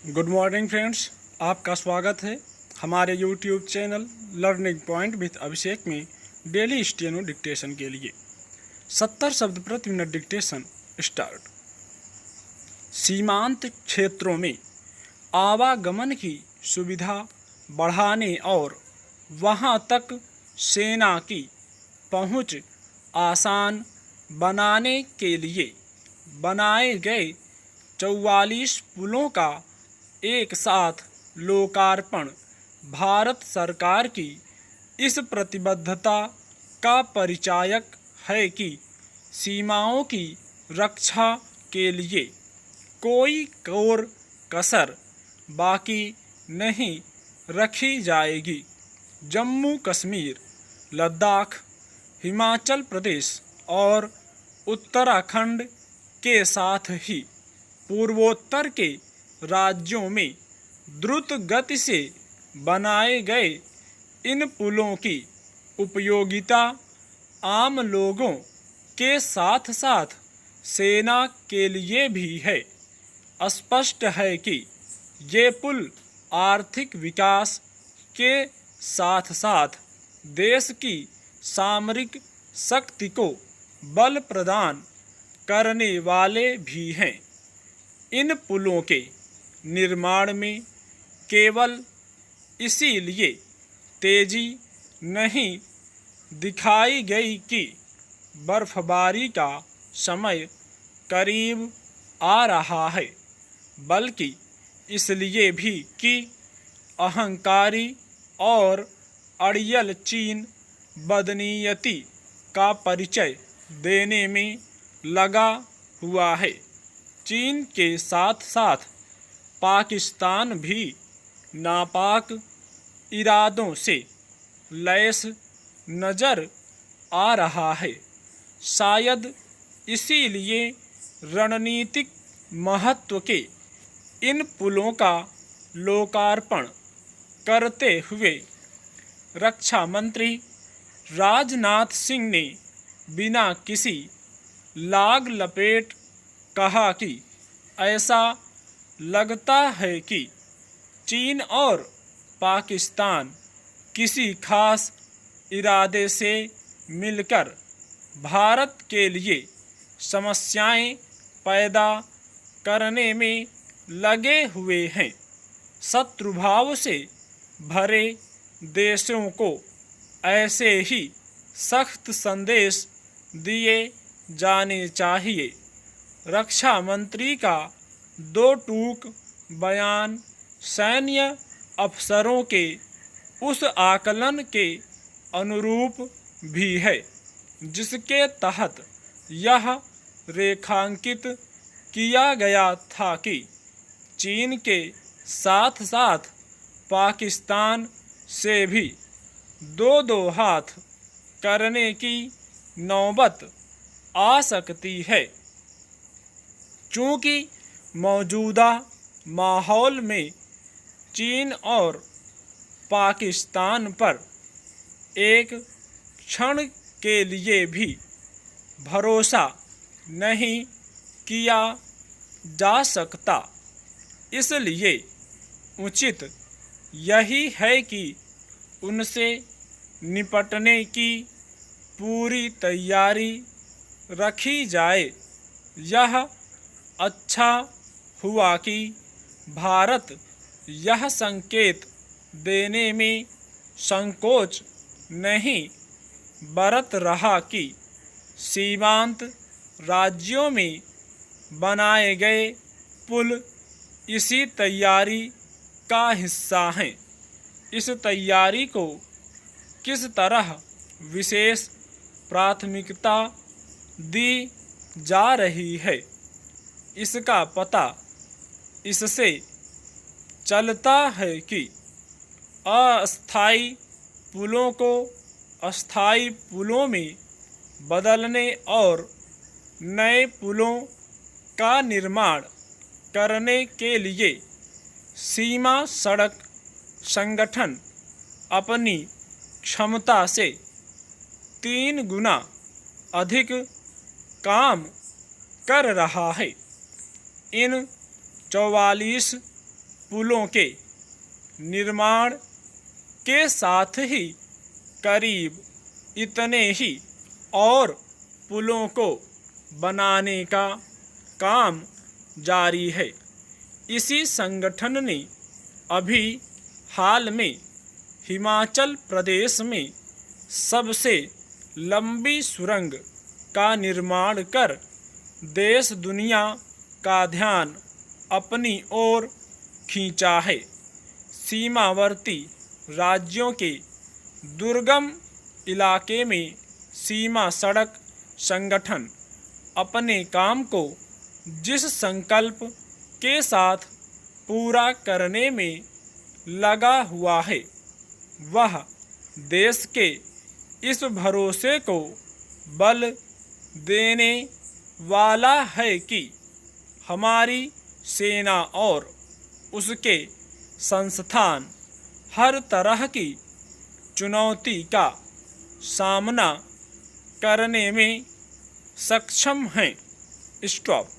Good morning friends, आपका स्वागत है हमारे YouTube channel learning point with Abhishek में डेली स्टेनो डिक्टेशन के लिए 70 शब्द प्रति मिनट डिक्टेशन स्टार्ट। सीमांत क्षेत्रों में आवागमन की सुविधा बढ़ाने और वहां तक सेना की पहुंच आसान बनाने के लिए बनाए गए 44 पुलों का एक साथ लोकार्पण भारत सरकार की इस प्रतिबद्धता का परिचायक है कि सीमाओं की रक्षा के लिए कोई कोर कसर बाकी नहीं रखी जाएगी। जम्मू कश्मीर, लद्दाख, हिमाचल प्रदेश और उत्तराखंड के साथ ही पूर्वोत्तर के राज्यों में द्रुत गति से बनाए गए इन पुलों की उपयोगिता आम लोगों के साथ साथ सेना के लिए भी है। स्पष्ट है कि ये पुल आर्थिक विकास के साथ साथ देश की सामरिक शक्ति को बल प्रदान करने वाले भी हैं। इन पुलों के निर्माण में केवल इसीलिए तेजी नहीं दिखाई गई कि बर्फबारी का समय करीब आ रहा है, बल्कि इसलिए भी कि अहंकारी और अड़ियल चीन बदनीयती का परिचय देने में लगा हुआ है। चीन के साथ साथ पाकिस्तान भी नापाक इरादों से लैस नज़र आ रहा है। शायद इसीलिए रणनीतिक महत्व के इन पुलों का लोकार्पण करते हुए रक्षा मंत्री राजनाथ सिंह ने बिना किसी लाग लपेट कहा कि ऐसा लगता है कि चीन और पाकिस्तान किसी खास इरादे से मिलकर भारत के लिए समस्याएं पैदा करने में लगे हुए हैं। शत्रुभाव से भरे देशों को ऐसे ही सख्त संदेश दिए जाने चाहिए। रक्षा मंत्री का दो टूक बयान सैन्य अफसरों के उस आकलन के अनुरूप भी है जिसके तहत यह रेखांकित किया गया था कि चीन के साथ साथ पाकिस्तान से भी दो हाथ करने की नौबत आ सकती है। चूँकि मौजूदा माहौल में चीन और पाकिस्तान पर एक क्षण के लिए भी भरोसा नहीं किया जा सकता, इसलिए उचित यही है कि उनसे निपटने की पूरी तैयारी रखी जाए। यह अच्छा हुआ कि भारत यह संकेत देने में संकोच नहीं बरत रहा कि सीमांत राज्यों में बनाए गए पुल इसी तैयारी का हिस्सा हैं। इस तैयारी को किस तरह विशेष प्राथमिकता दी जा रही है, इसका पता इससे चलता है कि अस्थायी पुलों को अस्थायी पुलों में बदलने और नए पुलों का निर्माण करने के लिए सीमा सड़क संगठन अपनी क्षमता से 3 गुना अधिक काम कर रहा है। इन 44 पुलों के निर्माण के साथ ही करीब इतने ही और पुलों को बनाने का काम जारी है। इसी संगठन ने अभी हाल में हिमाचल प्रदेश में सबसे लंबी सुरंग का निर्माण कर देश दुनिया का ध्यान अपनी ओर खींचा है। सीमावर्ती राज्यों के दुर्गम इलाके में सीमा सड़क संगठन अपने काम को जिस संकल्प के साथ पूरा करने में लगा हुआ है, वह देश के इस भरोसे को बल देने वाला है कि हमारी सेना और उसके संस्थान हर तरह की चुनौती का सामना करने में सक्षम हैं। स्टॉप।